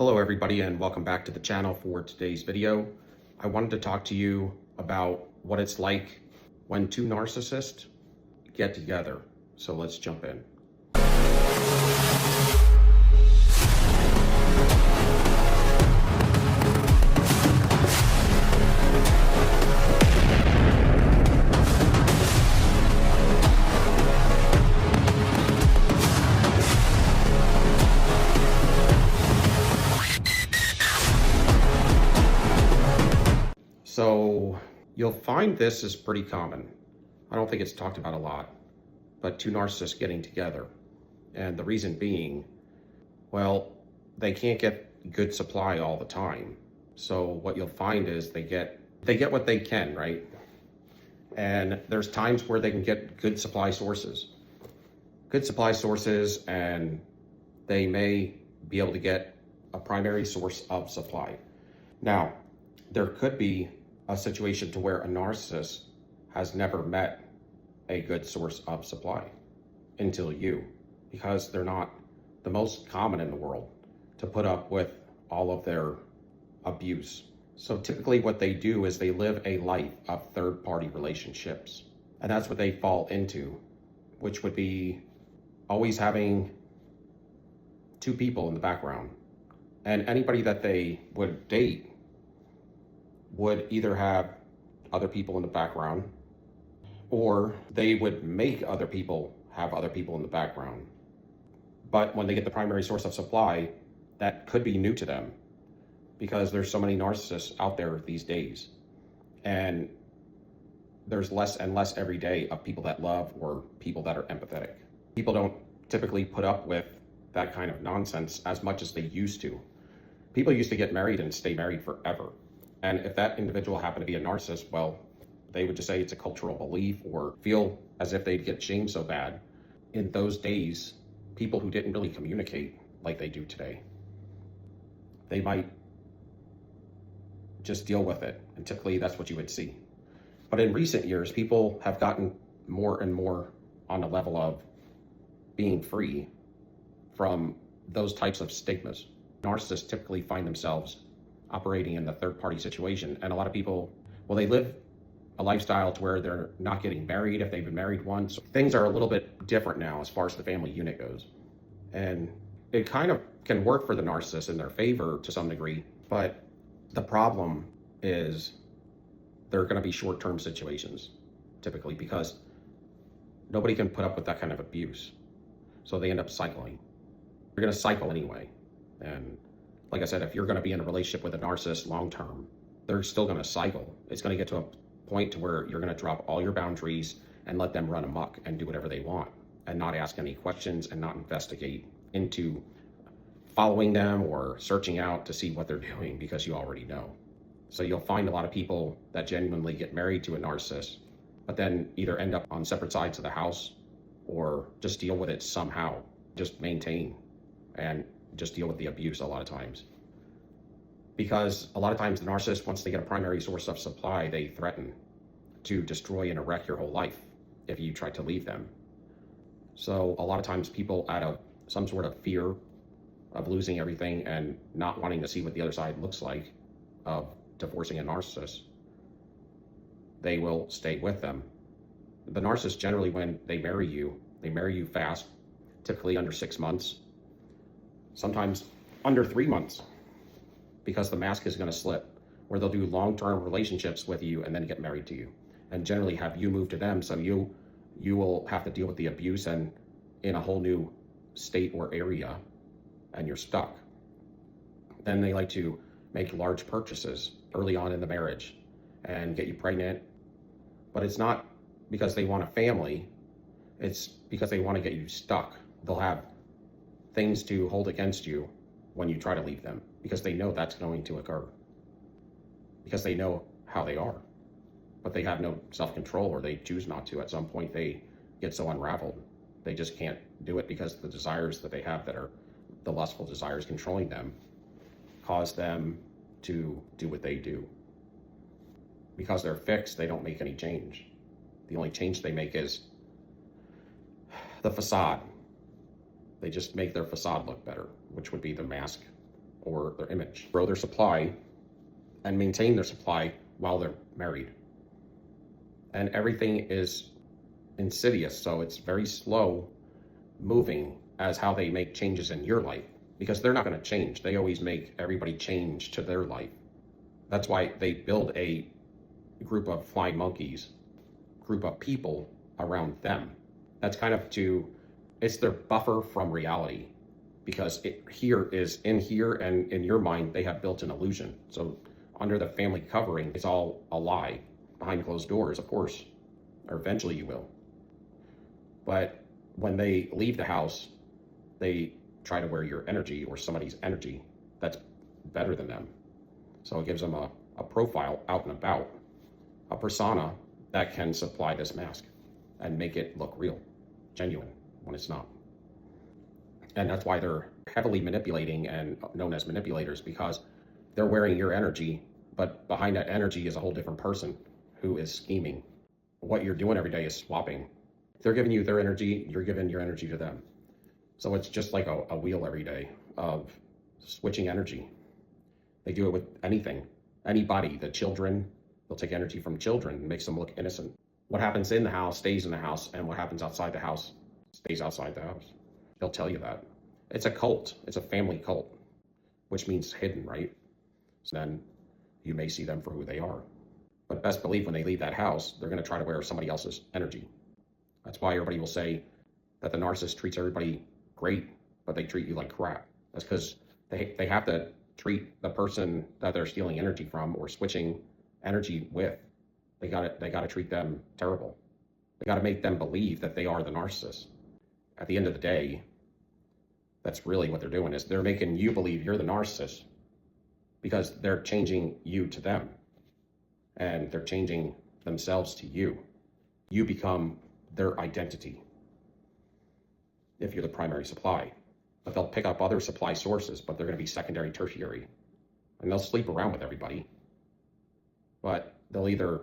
Hello everybody and welcome back to the channel for today's video. I wanted to talk to you about what it's like when two narcissists get together. So let's jump in. So you'll find this is pretty common. I don't think it's talked about a lot, but two narcissists getting together. And the reason being, well, they can't get good supply all the time. So what you'll find is they get what they can, right? And there's times where they can get good supply sources. And they may be able to get a primary source of supply. Now, there could be a situation to where a narcissist has never met a good source of supply until you, because they're not the most common in the world to put up with all of their abuse. So typically what they do is they live a life of third-party relationships. And that's what they fall into, which would be always having two people in the background. And anybody that they would date would either have other people in the background, or they would make other people have other people in the background. But when they get the primary source of supply, that could be new to them, because there's so many narcissists out there these days. And there's less and less every day of people that love or people that are empathetic. People don't typically put up with that kind of nonsense as much as they used to. People used to get married and stay married forever. And if that individual happened to be a narcissist, well, they would just say it's a cultural belief or feel as if they'd get shamed so bad. In those days, people who didn't really communicate like they do today, they might just deal with it. And typically that's what you would see. But in recent years, people have gotten more and more on the level of being free from those types of stigmas. Narcissists typically find themselves operating in the third-party situation. And a lot of people, well, they live a lifestyle to where they're not getting married if they've been married once. Things are a little bit different now as far as the family unit goes. And it kind of can work for the narcissist in their favor to some degree, but the problem is they're going to be short-term situations, typically, because nobody can put up with that kind of abuse. So they end up cycling. You're going to cycle anyway. And like I said, if you're going to be in a relationship with a narcissist long-term, they're still going to cycle. It's going to get to a point to where you're going to drop all your boundaries and let them run amok and do whatever they want and not ask any questions and not investigate into following them or searching out to see what they're doing, because you already know. So you'll find a lot of people that genuinely get married to a narcissist, but then either end up on separate sides of the house or just deal with it somehow, just maintain and just deal with the abuse a lot of times. Because a lot of times the narcissist, once they get a primary source of supply, they threaten to destroy and wreck your whole life if you try to leave them. So a lot of times people, out of some sort of fear of losing everything and not wanting to see what the other side looks like of divorcing a narcissist, they will stay with them. The narcissist, generally when they marry you fast, typically under 6 months, sometimes under 3 months, because the mask is going to slip, where they'll do long-term relationships with you and then get married to you and generally have you move to them. So you will have to deal with the abuse and in a whole new state or area, and you're stuck. Then they like to make large purchases early on in the marriage and get you pregnant. But it's not because they want a family. It's because they want to get you stuck. They'll have things to hold against you when you try to leave them, because they know that's going to occur, because they know how they are, but they have no self-control, or they choose not to. At some point they get so unraveled they just can't do it, because the desires that they have, that are the lustful desires controlling them, cause them to do what they do. Because they're fixed, they don't make any change. The only change they make is the facade. They just make their facade look better, which would be the mask or their image, grow their supply and maintain their supply while they're married. And everything is insidious, so it's very slow moving as how they make changes in your life, because they're not going to change. They always make everybody change to their life. That's why they build a group of flying monkeys, group of people around them. That's kind of it's their buffer from reality, because in here and in your mind, they have built an illusion. So under the family covering, it's all a lie behind closed doors, of course, or eventually you will. But when they leave the house, they try to wear your energy or somebody's energy that's better than them. So it gives them a profile out and about, a persona that can supply this mask and make it look real, genuine, when it's not. And that's why they're heavily manipulating and known as manipulators, because they're wearing your energy, but behind that energy is a whole different person who is scheming. What you're doing every day is swapping. They're giving you their energy, you're giving your energy to them. So it's just like a wheel every day of switching energy. They do it with anything, anybody, the children. They'll take energy from children and makes them look innocent. What happens in the house stays in the house, and what happens outside the house stays outside the house. They'll tell you that. It's a cult. It's a family cult, which means hidden, right? So then you may see them for who they are. But best believe when they leave that house, they're going to try to wear somebody else's energy. That's why everybody will say that the narcissist treats everybody great, but they treat you like crap. That's because they have to treat the person that they're stealing energy from or switching energy with. They gotta treat them terrible. They gotta make them believe that they are the narcissist. At the end of the day, that's really what they're doing, is they're making you believe you're the narcissist because they're changing you to them, and they're changing themselves to you. You become their identity if you're the primary supply. But they'll pick up other supply sources, but they're going to be secondary, tertiary. And they'll sleep around with everybody. But they'll either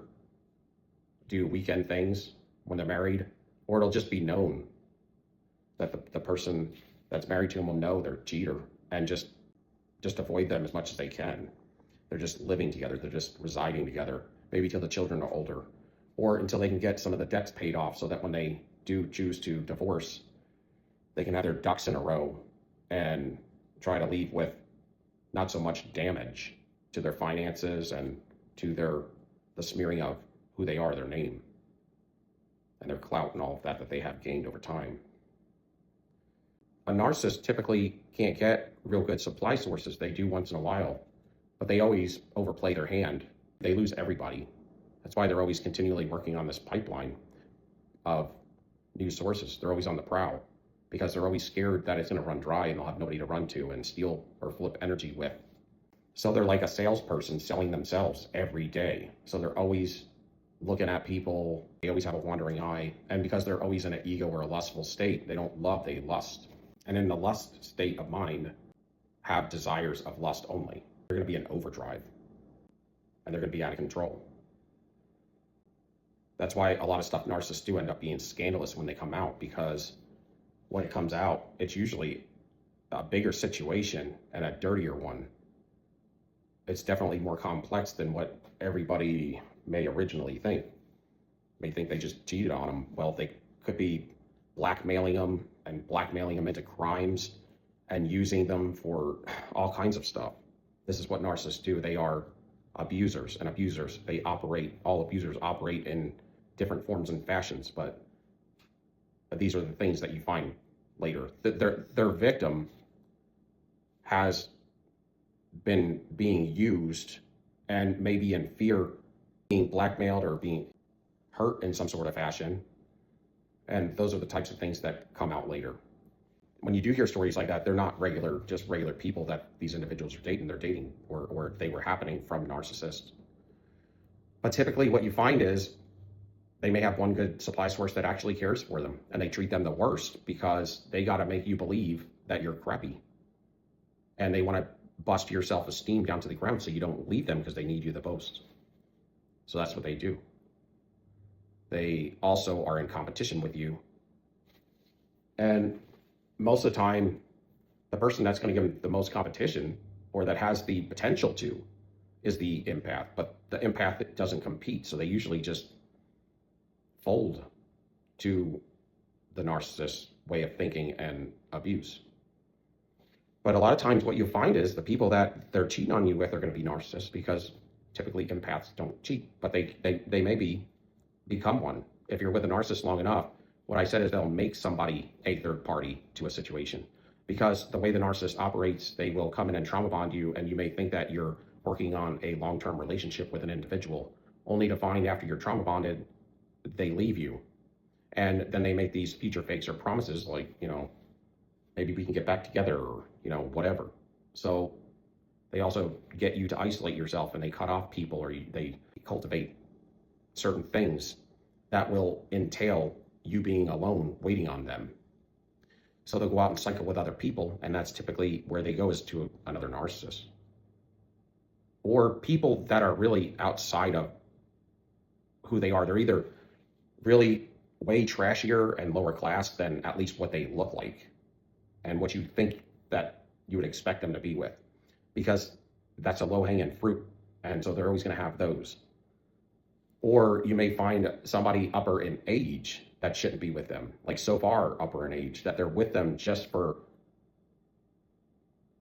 do weekend things when they're married, or it'll just be known that the person that's married to them will know they're a cheater and just avoid them as much as they can. They're just living together. They're just residing together, maybe till the children are older, or until they can get some of the debts paid off, so that when they do choose to divorce, they can have their ducks in a row and try to leave with not so much damage to their finances and to the smearing of who they are, their name, and their clout and all of that they have gained over time. A narcissist typically can't get real good supply sources. They do once in a while, but they always overplay their hand. They lose everybody. That's why they're always continually working on this pipeline of new sources. They're always on the prowl, because they're always scared that it's going to run dry and they'll have nobody to run to and steal or flip energy with. So they're like a salesperson selling themselves every day. So they're always looking at people. They always have a wandering eye. And because they're always in an ego or a lustful state, they don't love, they lust. And in the lust state of mind, have desires of lust only. They're going to be in overdrive, and they're going to be out of control. That's why a lot of stuff narcissists do end up being scandalous when they come out, because when it comes out, it's usually a bigger situation and a dirtier one. It's definitely more complex than what everybody may originally think. May think they just cheated on them. Well, they could be blackmailing them into crimes and using them for all kinds of stuff. This is what narcissists do. They are abusers, and all abusers operate in different forms and fashions, but these are the things that you find later. Their victim has been being used and maybe in fear, being blackmailed or being hurt in some sort of fashion. And those are the types of things that come out later. When you do hear stories like that, they're not just regular people that these individuals are dating. They're dating or they were happening from narcissists. But typically what you find is they may have one good supply source that actually cares for them, and they treat them the worst because they got to make you believe that you're crappy. And they want to bust your self-esteem down to the ground so you don't leave them because they need you the most. So that's what they do. They also are in competition with you. And most of the time, the person that's going to give them the most competition or that has the potential to is the empath, but the empath that doesn't compete. So they usually just fold to the narcissist's way of thinking and abuse. But a lot of times what you'll find is the people that they're cheating on you with are going to be narcissists, because typically empaths don't cheat, but they maybe become one. If you're with a narcissist long enough, what I said is they'll make somebody a third party to a situation. Because the way the narcissist operates, they will come in and trauma bond you, and you may think that you're working on a long-term relationship with an individual, only to find after you're trauma bonded, they leave you. And then they make these future fakes or promises like, maybe we can get back together, or, whatever. So they also get you to isolate yourself, and they cut off people, or they cultivate certain things that will entail you being alone, waiting on them. So they'll go out and cycle with other people, and that's typically where they go, is to another narcissist. Or people that are really outside of who they are. They're either really way trashier and lower class than at least what they look like and what you think that you would expect them to be with, because that's a low-hanging fruit, and so they're always going to have those. Or you may find somebody upper in age that shouldn't be with them, like so far upper in age that they're with them just for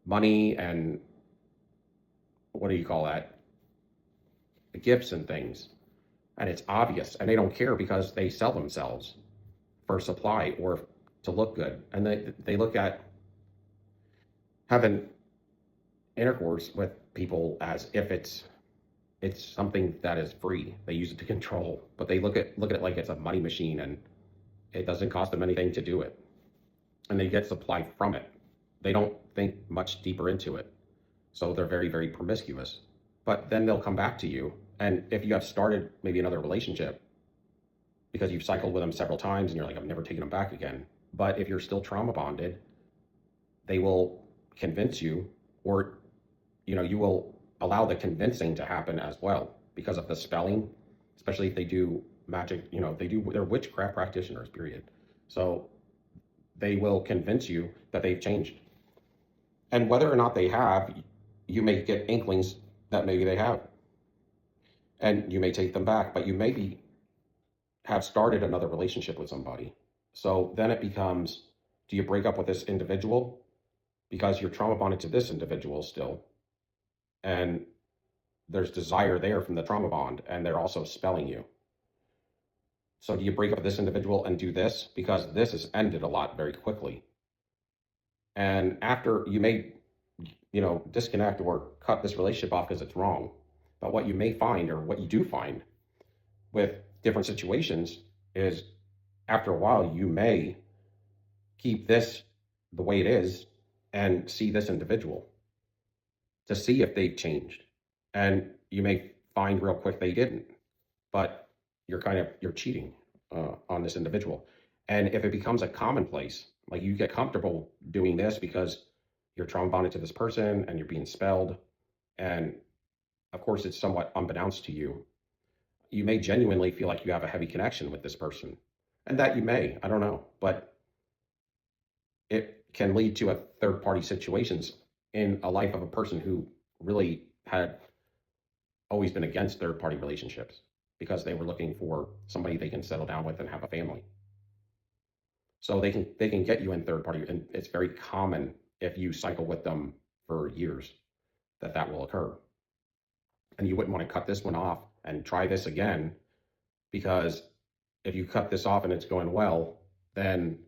money and what do you call that? The gifts and things. And it's obvious, and they don't care because they sell themselves for supply or to look good. And they look at having intercourse with people as if it's something that is free. They use it to control, but they look at it like it's a money machine, and it doesn't cost them anything to do it. And they get supply from it. They don't think much deeper into it. So they're very, very promiscuous. But then they'll come back to you. And if you have started maybe another relationship because you've cycled with them several times and you're like, I'm never taking them back again. But if you're still trauma bonded, they will convince you, or, you will allow the convincing to happen as well because of the spelling, especially if they do magic, they're witchcraft practitioners, period. So they will convince you that they've changed. And whether or not they have, you may get inklings that maybe they have. And you may take them back, but you maybe have started another relationship with somebody. So then it becomes, do you break up with this individual because you're trauma bonded to this individual still? And there's desire there from the trauma bond, and they're also spelling you. So do you break up with this individual and do this? Because this has ended a lot very quickly. And after you may, disconnect or cut this relationship off because it's wrong. But what you may find, or what you do find with different situations, is after a while, you may keep this the way it is and see this individual to see if they've changed. And you may find real quick they didn't, but you're cheating on this individual. And if it becomes a commonplace, like you get comfortable doing this because you're trauma bonded to this person and you're being spelled, and of course it's somewhat unbeknownst to you, you may genuinely feel like you have a heavy connection with this person. And that you may, I don't know, but it can lead to a third party situations in a life of a person who really had always been against third party relationships because they were looking for somebody they can settle down with and have a family. So they can get you in third party, and it's very common if you cycle with them for years that will occur. And you wouldn't want to cut this one off and try this again, because if you cut this off and it's going well, then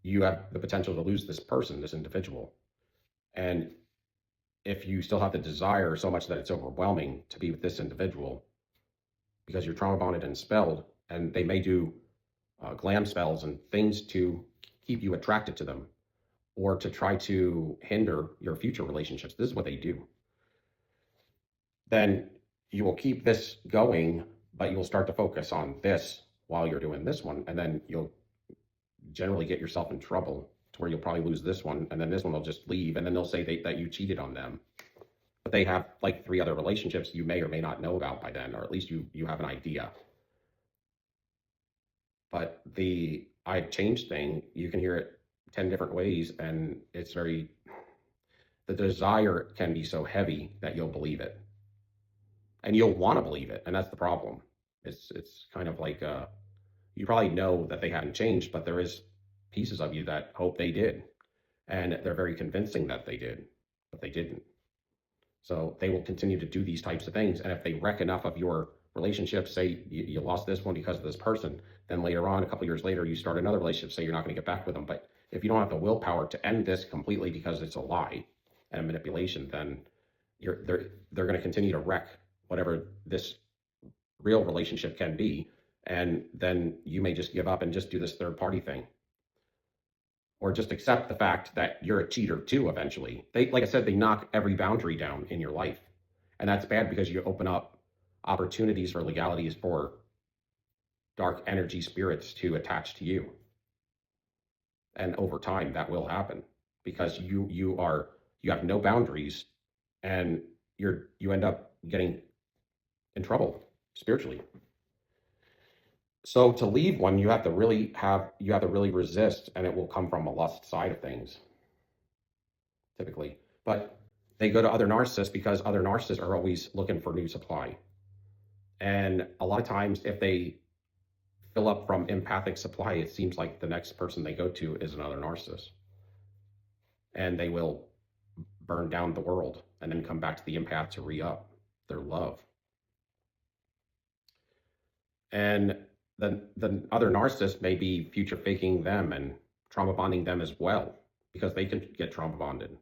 you have the potential to lose this person, this individual. And if you still have the desire so much that it's overwhelming to be with this individual because you're trauma bonded and spelled, and they may do glam spells and things to keep you attracted to them or to try to hinder your future relationships. This is what they do. Then you will keep this going, but you will start to focus on this while you're doing this one. And then you'll generally get yourself in trouble to where you'll probably lose this one. And then this one will just leave. And then they'll say that you cheated on them. But they have like 3 other relationships you may or may not know about by then, or at least you have an idea. But the I've changed thing, you can hear it 10 different ways, and it's very, the desire can be so heavy that you'll believe it, and you'll want to believe it. And that's the problem. It's kind of like, you probably know that they haven't changed, but there is pieces of you that hope they did. And they're very convincing that they did, but they didn't. So they will continue to do these types of things. And if they wreck enough of your relationship, say you lost this one because of this person, then later on, a couple years later, you start another relationship, say you're not going to get back with them. But if you don't have the willpower to end this completely because it's a lie and a manipulation, then they're going to continue to wreck whatever this real relationship can be. And then you may just give up and just do this third party thing, or just accept the fact that you're a cheater too eventually. Like I said, they knock every boundary down in your life. And that's bad because you open up opportunities or legalities for dark energy spirits to attach to you. And over time that will happen because you have no boundaries, and you end up getting in trouble spiritually. So to leave one, you have to really resist, and it will come from a lust side of things, typically. But they go to other narcissists because other narcissists are always looking for new supply. And a lot of times, if they fill up from empathic supply, it seems like the next person they go to is another narcissist. And they will burn down the world and then come back to the empath to re-up their love. And the other narcissist may be future faking them and trauma bonding them as well, because they can get trauma bonded.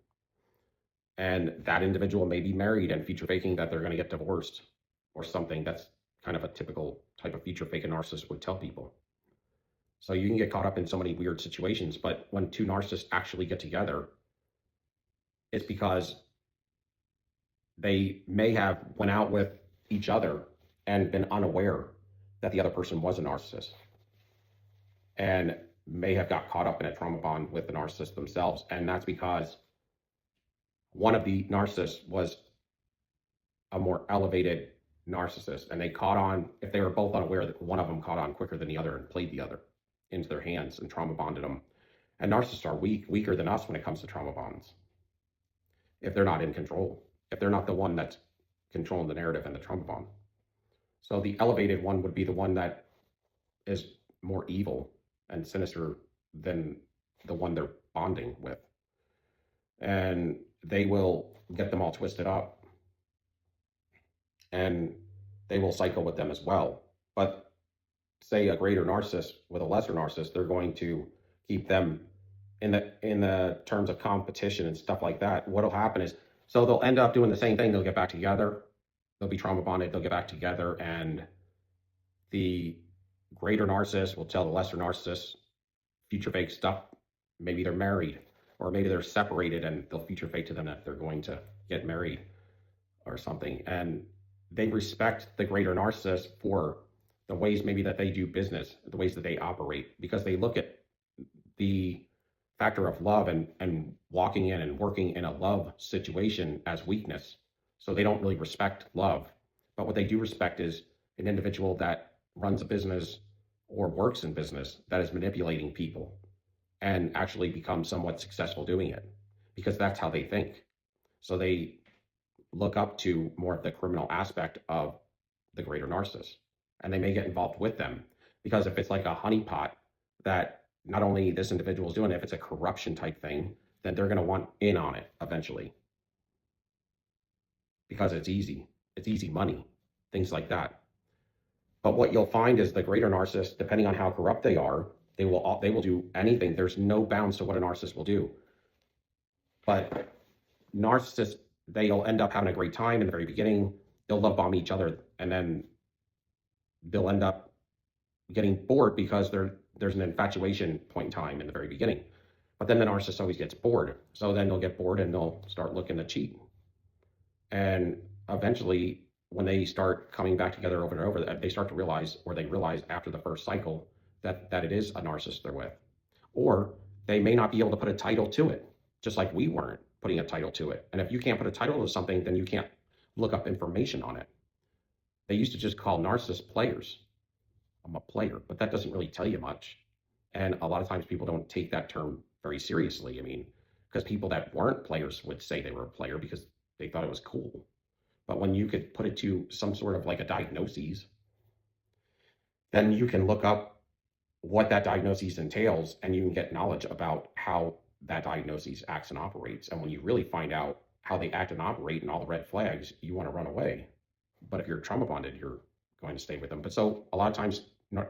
And that individual may be married and future faking that they're going to get divorced or something. That's kind of a typical type of future fake a narcissist would tell people. So you can get caught up in so many weird situations, but when two narcissists actually get together, it's because they may have went out with each other and been unaware that the other person was a narcissist, and may have got caught up in a trauma bond with the narcissist themselves. And that's because one of the narcissists was a more elevated narcissist, and they caught on, if they were both unaware, that one of them caught on quicker than the other and played the other into their hands and trauma bonded them. And narcissists are weaker than us when it comes to trauma bonds, if they're not in control, if they're not the one that's controlling the narrative and the trauma bond. So the elevated one would be the one that is more evil and sinister than the one they're bonding with. And they will get them all twisted up. And they will cycle with them as well. But say a greater narcissist with a lesser narcissist, they're going to keep them in the terms of competition and stuff like that. What'll happen is, so they'll end up doing the same thing. They'll get back together. They'll be trauma bonded. They'll get back together, and the greater narcissist will tell the lesser narcissist future fake stuff. Maybe they're married, or maybe they're separated, and they'll future fake to them that they're going to get married or something. And they respect the greater narcissist for the ways maybe that they do business, the ways that they operate, because they look at the factor of love and walking in and working in a love situation as weakness. So they don't really respect love. But what they do respect is an individual that runs a business or works in business that is manipulating people and actually becomes somewhat successful doing it, because that's how they think. So they look up to more of the criminal aspect of the greater narcissist, and they may get involved with them, because if it's like a honeypot that not only this individual is doing it, if it's a corruption type thing, then they're going to want in on it eventually, because it's easy money, things like that. But what you'll find is the greater narcissist, depending on how corrupt they are, they will do anything. There's no bounds to what a narcissist will do. But narcissists, they'll end up having a great time in the very beginning. They'll love bomb each other, and then they'll end up getting bored because there's an infatuation point in time in the very beginning. But then the narcissist always gets bored. So then they'll get bored and they'll start looking to cheat. And eventually, when they start coming back together over and over, they start to realize, or they realize after the first cycle, that it is a narcissist they're with. Or they may not be able to put a title to it, just like we weren't putting a title to it. And if you can't put a title to something, then you can't look up information on it. They used to just call narcissists players. I'm a player, but that doesn't really tell you much. And a lot of times people don't take that term very seriously. I mean, because people that weren't players would say they were a player because they thought it was cool. But when you could put it to some sort of like a diagnosis, then you can look up what that diagnosis entails and you can get knowledge about how that diagnosis acts and operates. And when you really find out how they act and operate and all the red flags, you want to run away. But if you're trauma bonded, you're going to stay with them. But so a lot of times,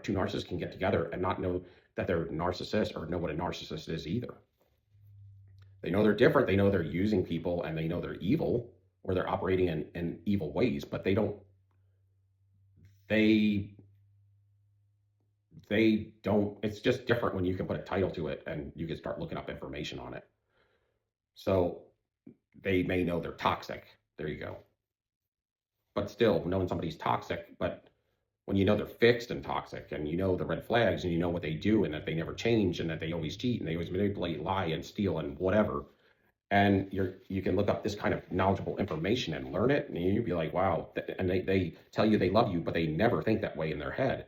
two narcissists can get together and not know that they're narcissists or know what a narcissist is either. They know they're different. They know they're using people and they know they're evil or they're operating in evil ways, but they don't, they don't, it's just different when you can put a title to it and you can start looking up information on it. So they may know they're toxic. There you go. But still, knowing somebody's toxic, but when you know they're fixed and toxic and you know the red flags and you know what they do and that they never change and that they always cheat and they always manipulate, lie, and steal and whatever, and you can look up this kind of knowledgeable information and learn it, and you'd be like, wow. And they tell you they love you, but they never think that way in their head.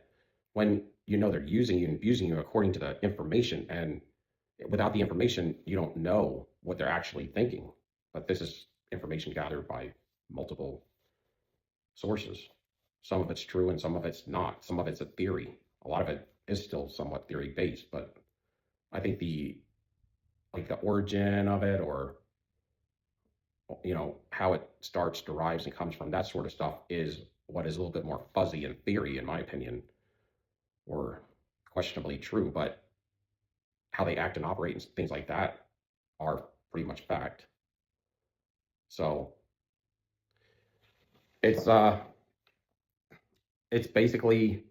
When you know they're using you and abusing you according to the information, and without the information, you don't know what they're actually thinking. But this is information gathered by multiple sources. Some of it's true and some of it's not. Some of it's a theory. A lot of it is still somewhat theory based, but I think the origin of it, or how it starts, derives, and comes from, that sort of stuff is what is a little bit more fuzzy in theory, in my opinion, or questionably true. But how they act and operate and things like that are pretty much fact. So it's basically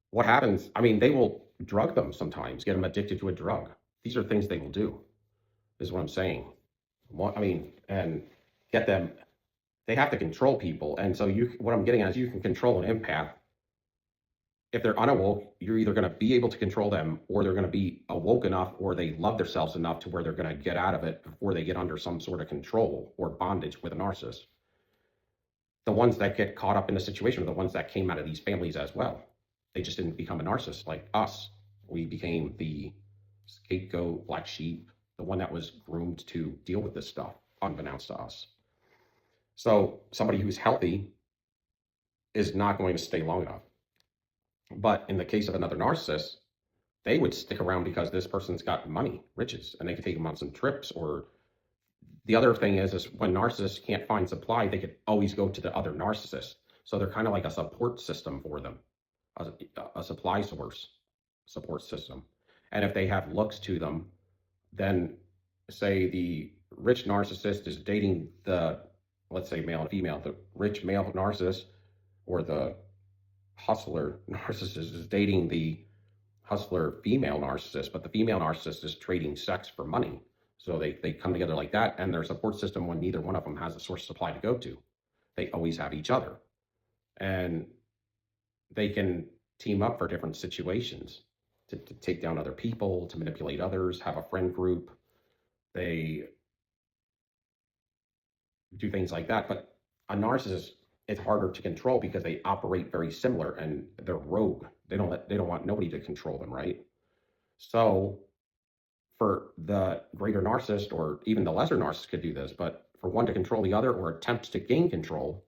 what happens. I mean, they will drug them sometimes, get them addicted to a drug. These are things they will do, is what I'm saying. And get them, they have to control people. And so what I'm getting at is you can control an empath. If they're unawoke, you're either going to be able to control them, or they're going to be awoke enough, or they love themselves enough to where they're going to get out of it before they get under some sort of control or bondage with a narcissist. The ones that get caught up in the situation are the ones that came out of these families as well. They just didn't become a narcissist like us. We became the scapegoat, black sheep, the one that was groomed to deal with this stuff, unbeknownst to us. So somebody who's healthy is not going to stay long enough. But in the case of another narcissist, they would stick around because this person's got money, riches, and they could take them on some trips. Or the other thing is when narcissists can't find supply, they could always go to the other narcissist. So they're kind of like a support system for them, a supply source support system. And if they have looks to them, then say the rich narcissist is dating the, let's say male and female, the rich male narcissist, or the hustler narcissist is dating the hustler female narcissist, but the female narcissist is trading sex for money. So they come together like that, and their support system, when neither one of them has a source of supply to go to, they always have each other. And they can team up for different situations to take down other people, to manipulate others, have a friend group. They do things like that. But a narcissist, it's harder to control because they operate very similar and they're rogue. They don't want nobody to control them, right? So for the greater narcissist, or even the lesser narcissist could do this, but for one to control the other or attempt to gain control,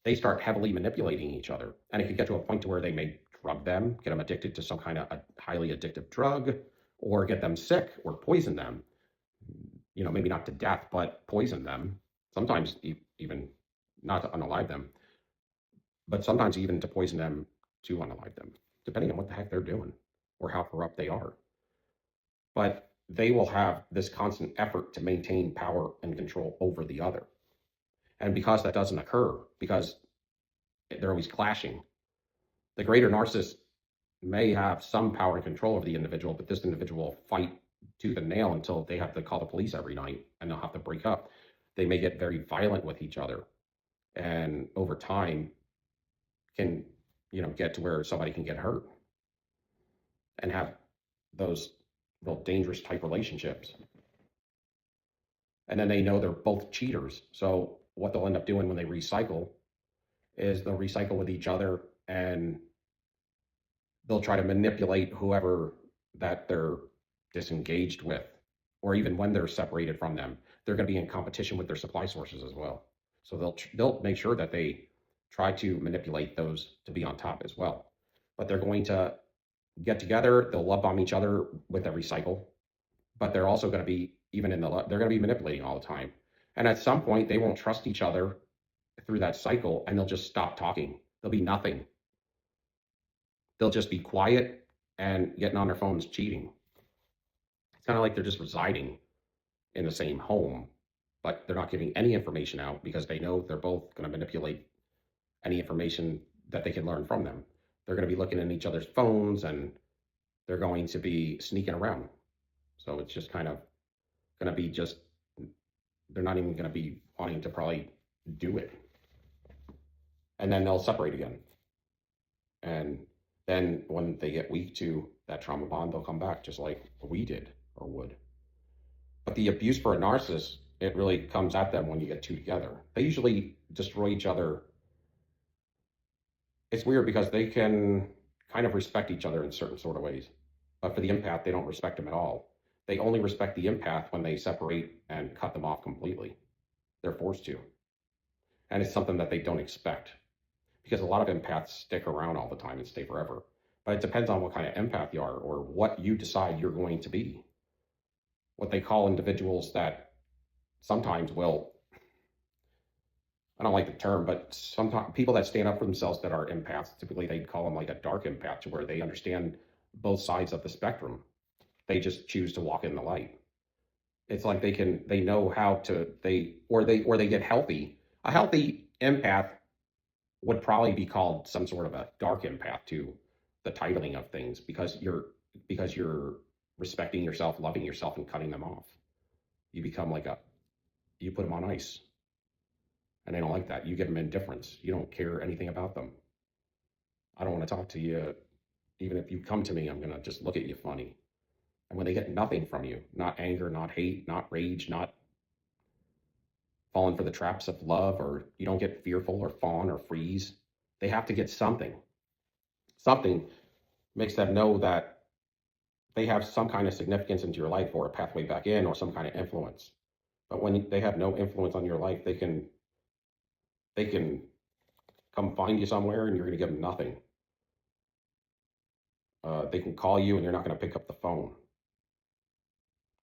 they start heavily manipulating each other. And it could get to a point to where they may drug them, get them addicted to some kind of a highly addictive drug, or get them sick or poison them. Maybe not to death, but poison them. Sometimes even not to unalive them, but sometimes even to poison them to unalive them, depending on what the heck they're doing or how corrupt they are. But they will have this constant effort to maintain power and control over the other. And because that doesn't occur, because they're always clashing, the greater narcissist may have some power and control over the individual, but this individual will fight tooth and nail until they have to call the police every night and they'll have to break up. They may get very violent with each other, and over time can, get to where somebody can get hurt and have those real dangerous type relationships. And then they know they're both cheaters. So what they'll end up doing when they recycle is they'll recycle with each other, and they'll try to manipulate whoever that they're disengaged with or even when they're separated from them, they're going to be in competition with their supply sources as well. So they'll make sure that they try to manipulate those to be on top as well. But they're going to get together, they'll love bomb each other with every cycle, but they're also going to be, even in the they're going to be manipulating all the time. And at some point, they won't trust each other through that cycle, and they'll just stop talking. There'll be nothing. They'll just be quiet and getting on their phones cheating. It's kind of like they're just residing in the same home, but they're not giving any information out because they know they're both going to manipulate any information that they can learn from them. They're going to be looking at each other's phones, and they're going to be sneaking around. So it's just kind of going to be just, they're not even going to be wanting to probably do it. And then they'll separate again. And then when they get weak to that trauma bond, they'll come back just like we did or would. But the abuse for a narcissist, it really comes at them when you get two together. They usually destroy each other. It's weird because they can kind of respect each other in certain sort of ways. But for the empath, they don't respect them at all. They only respect the empath when they separate and cut them off completely. They're forced to. And it's something that they don't expect. Because a lot of empaths stick around all the time and stay forever. But it depends on what kind of empath you are or what you decide you're going to be. What they call individuals that sometimes will, I don't like the term, but sometimes people that stand up for themselves that are empaths, typically they'd call them like a dark empath, to where they understand both sides of the spectrum. They just choose to walk in the light. It's like they know how to, they get healthy. A healthy empath would probably be called some sort of a dark empath to the titling of things, because you're respecting yourself, loving yourself, and cutting them off. You become like you put them on ice. And they don't like that. You give them indifference. You don't care anything about them. I don't want to talk to you. Even if you come to me, I'm going to just look at you funny. And when they get nothing from you, not anger, not hate, not rage, not falling for the traps of love, or you don't get fearful or fawn or freeze, they have to get something. Something makes them know that they have some kind of significance into your life, or a pathway back in, or some kind of influence. But when they have no influence on your life, they can come find you somewhere and you're going to give them nothing. They can call you and you're not going to pick up the phone.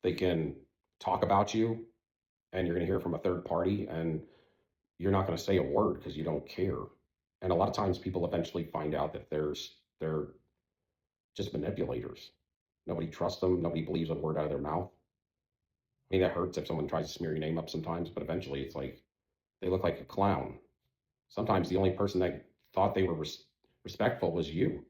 They can talk about you and you're going to hear from a third party and you're not going to say a word because you don't care. And a lot of times people eventually find out that they're just manipulators. Nobody trusts them. Nobody believes a word out of their mouth. I mean, that hurts if someone tries to smear your name up sometimes, but eventually it's like they look like a clown. Sometimes the only person that thought they were respectful was you,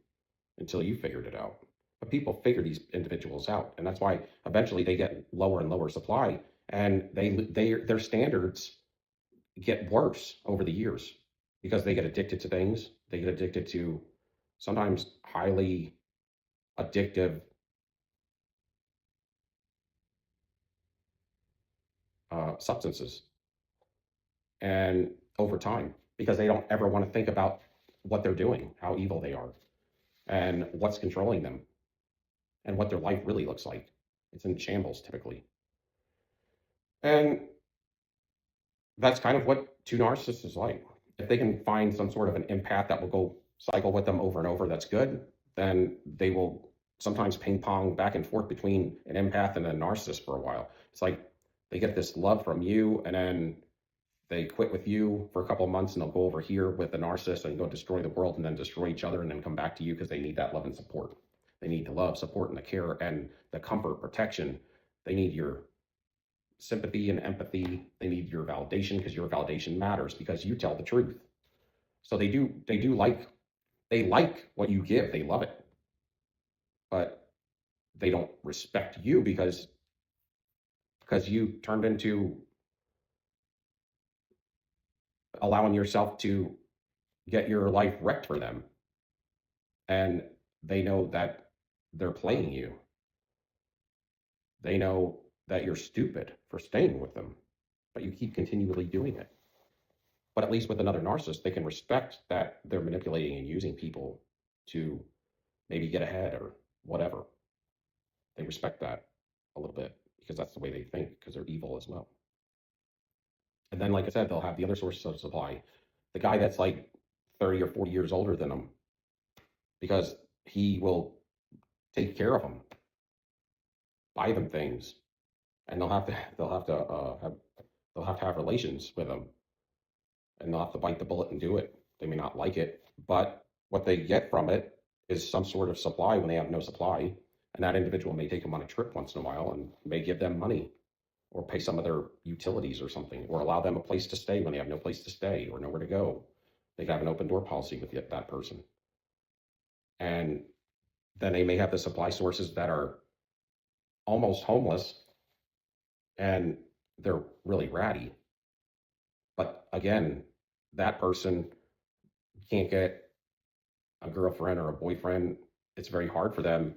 until you figured it out. But people figure these individuals out, and that's why eventually they get lower and lower supply, and their standards get worse over the years because they get addicted to things. They get addicted to sometimes highly addictive substances, and over time, because they don't ever want to think about what they're doing, how evil they are, and what's controlling them, and what their life really looks like. It's in shambles typically. And that's kind of what two narcissists is like. If they can find some sort of an empath that will go cycle with them over and over, that's good. Then they will sometimes ping pong back and forth between an empath and a narcissist for a while. It's like they get this love from you, and then they quit with you for a couple of months, and they'll go over here with the narcissist and go destroy the world, and then destroy each other, and then come back to you because they need that love and support. They need the love, support, and the care, and the comfort, protection. They need your sympathy and empathy. They need your validation, because your validation matters, because you tell the truth. So they like what you give. They love it. But they don't respect you because you turned into allowing yourself to get your life wrecked for them. And they know that they're playing you. They know that you're stupid for staying with them, but you keep continually doing it. But at least with another narcissist, they can respect that they're manipulating and using people to maybe get ahead or whatever. They respect that a little bit, because that's the way they think, because they're evil as well. And then, like I said, they'll have the other sources of supply. The guy that's like 30 or 40 years older than them, because he will take care of them, buy them things, and they'll have to have relations with them, and they'll have to bite the bullet and do it. They may not like it, but what they get from it is some sort of supply when they have no supply. And that individual may take them on a trip once in a while and may give them money or pay some of their utilities or something, or allow them a place to stay when they have no place to stay or nowhere to go. They have an open door policy with that person. And then they may have the supply sources that are almost homeless and they're really ratty. But again, that person can't get a girlfriend or a boyfriend. It's very hard for them.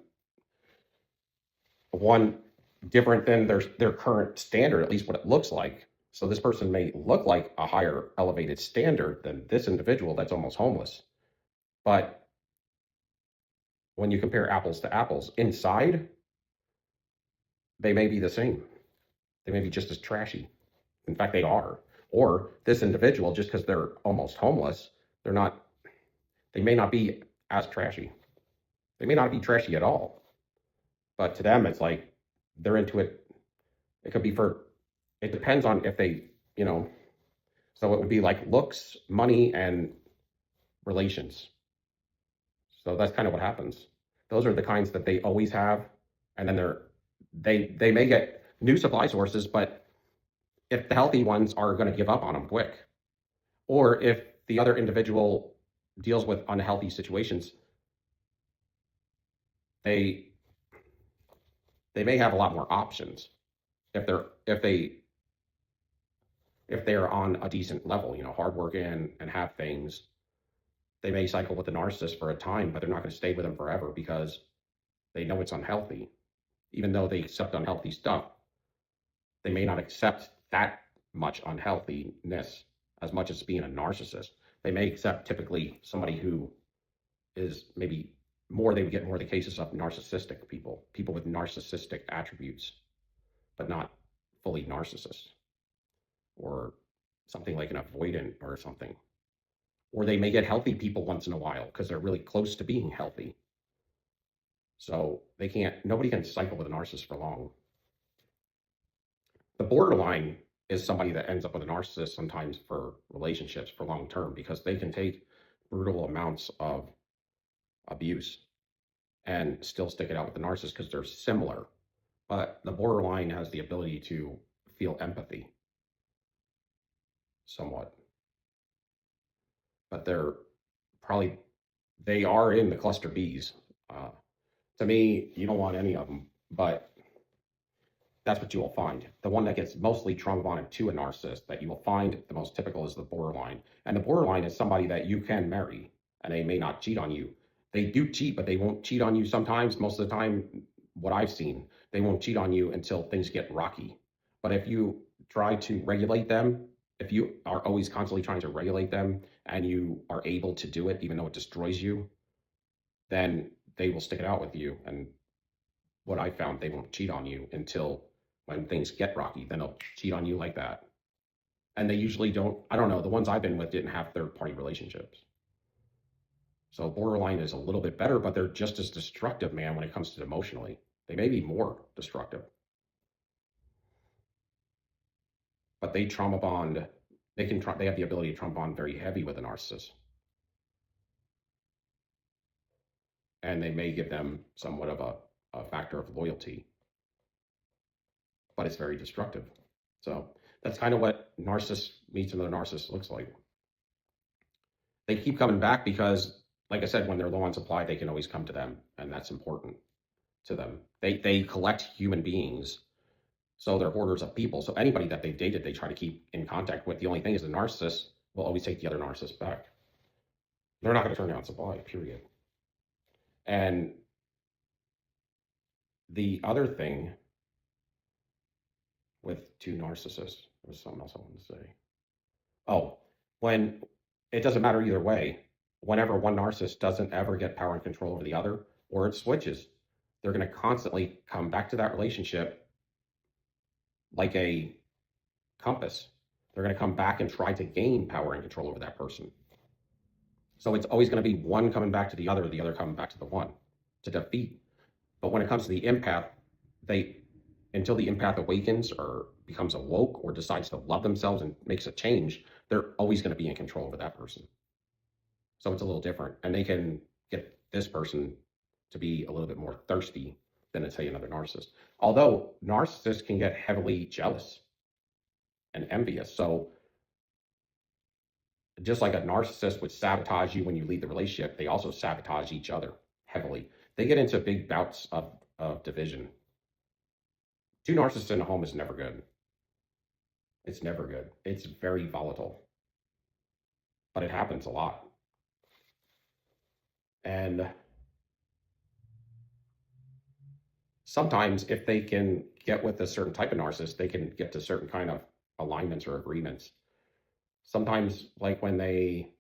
One, different than their current standard, at least what it looks like. So this person may look like a higher elevated standard than this individual that's almost homeless. But when you compare apples to apples, inside, they may be the same. They may be just as trashy. In fact, they are. Or this individual, just because they're almost homeless, they may not be as trashy. They may not be trashy at all. But to them, it's like they're into it. It could be it depends on if they, so it would be like looks, money, and relations. So that's kind of what happens. Those are the kinds that they always have. And then they may get new supply sources, but if the healthy ones are going to give up on them quick, or if the other individual deals with unhealthy situations, they may have a lot more options if they're on a decent level, hardworking and have things. They may cycle with the narcissist for a time, but they're not going to stay with them forever because they know it's unhealthy. Even though they accept unhealthy stuff, they may not accept that much unhealthiness as much as being a narcissist. They may accept typically somebody who is maybe they would get more of the cases of narcissistic people with narcissistic attributes, but not fully narcissists, or something like an avoidant or something. Or they may get healthy people once in a while because they're really close to being healthy. So nobody can cycle with a narcissist for long. The borderline is somebody that ends up with a narcissist sometimes for relationships for long term, because they can take brutal amounts of abuse and still stick it out with the narcissist because they're similar. But the borderline has the ability to feel empathy somewhat. But they are in the cluster Bs. To me, you don't want any of them, but that's what you will find. The one that gets mostly trauma bonded to a narcissist that you will find the most typical is the borderline. And the borderline is somebody that you can marry and they may not cheat on you. They do cheat, but they won't cheat on you sometimes. Most of the time, what I've seen, they won't cheat on you until things get rocky. But if you try to regulate them, if you are always constantly trying to regulate them and you are able to do it, even though it destroys you, then they will stick it out with you. And what I found, they won't cheat on you until when things get rocky, then they'll cheat on you like that. And they usually don't, I don't know, the ones I've been with didn't have third-party relationships. So borderline is a little bit better, but they're just as destructive, man, when it comes to emotionally. They may be more destructive. But they trauma bond, they have the ability to trauma bond very heavy with a narcissist. And they may give them somewhat of a factor of loyalty, but it's very destructive. So that's kind of what narcissist meets another narcissist looks like. They keep coming back because, like I said, when they're low on supply, they can always come to them, and that's important to them. They collect human beings, so they're hoarders of people. So anybody that they've dated, they try to keep in contact with. The only thing is the narcissist will always take the other narcissist back. They're not going to turn down supply, period. And the other thing with two narcissists, there was something else I wanted to say. Oh, when it doesn't matter either way, whenever one narcissist doesn't ever get power and control over the other, or it switches, they're going to constantly come back to that relationship like a compass. They're going to come back and try to gain power and control over that person. So it's always going to be one coming back to the other coming back to the one to defeat. But when it comes to the empath, they, until the empath awakens or becomes awoke or decides to love themselves and makes a change, they're always going to be in control over that person. So it's a little different. And they can get this person to be a little bit more thirsty than, say, another narcissist. Although narcissists can get heavily jealous and envious. So just like a narcissist would sabotage you when you leave the relationship, they also sabotage each other heavily. They get into big bouts of division. Two narcissists in a home is never good. It's never good. It's very volatile. But it happens a lot. And sometimes if they can get with a certain type of narcissist, they can get to certain kind of alignments or agreements. Sometimes, like when they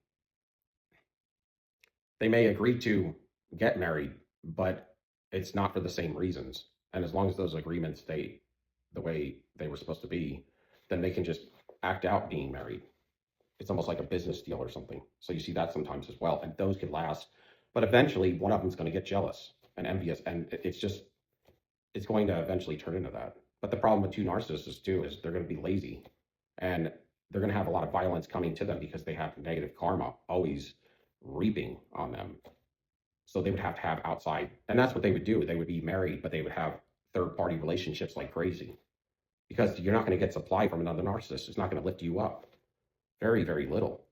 may agree to get married, but it's not for the same reasons. And as long as those agreements stay the way they were supposed to be, then they can just act out being married. It's almost like a business deal or something. So you see that sometimes as well. And those can last. But eventually, one of them is going to get jealous and envious. And it's going to eventually turn into that. But the problem with two narcissists, too, is they're going to be lazy. And they're going to have a lot of violence coming to them because they have negative karma always reaping on them. So they would have to have outside, and that's what they would do. They would be married, but they would have third-party relationships like crazy because you're not going to get supply from another narcissist. It's not going to lift you up. Very, very little.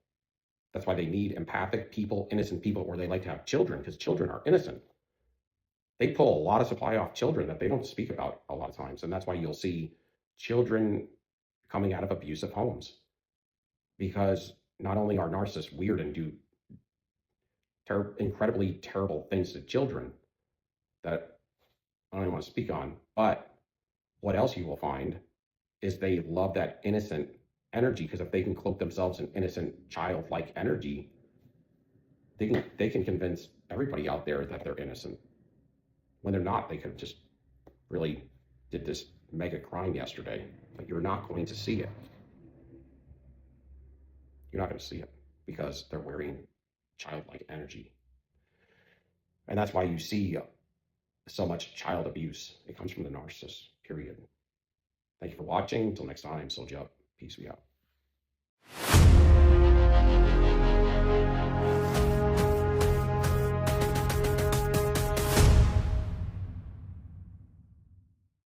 That's why they need empathic people, innocent people, or they like to have children because children are innocent. They pull a lot of supply off children that they don't speak about a lot of times. And that's why you'll see children coming out of abusive homes because not only are narcissists weird and do incredibly terrible things to children that I don't even want to speak on, but what else you will find is they love that innocent energy because if they can cloak themselves in innocent childlike energy, they can convince everybody out there that they're innocent. When they're not, they could just really did this mega crime yesterday, but you're not going to see it. You're not going to see it because they're wearing childlike energy. And that's why you see so much child abuse. It comes from the narcissist, period. Thank you for watching. Until next time, soldier up. Peace, we out.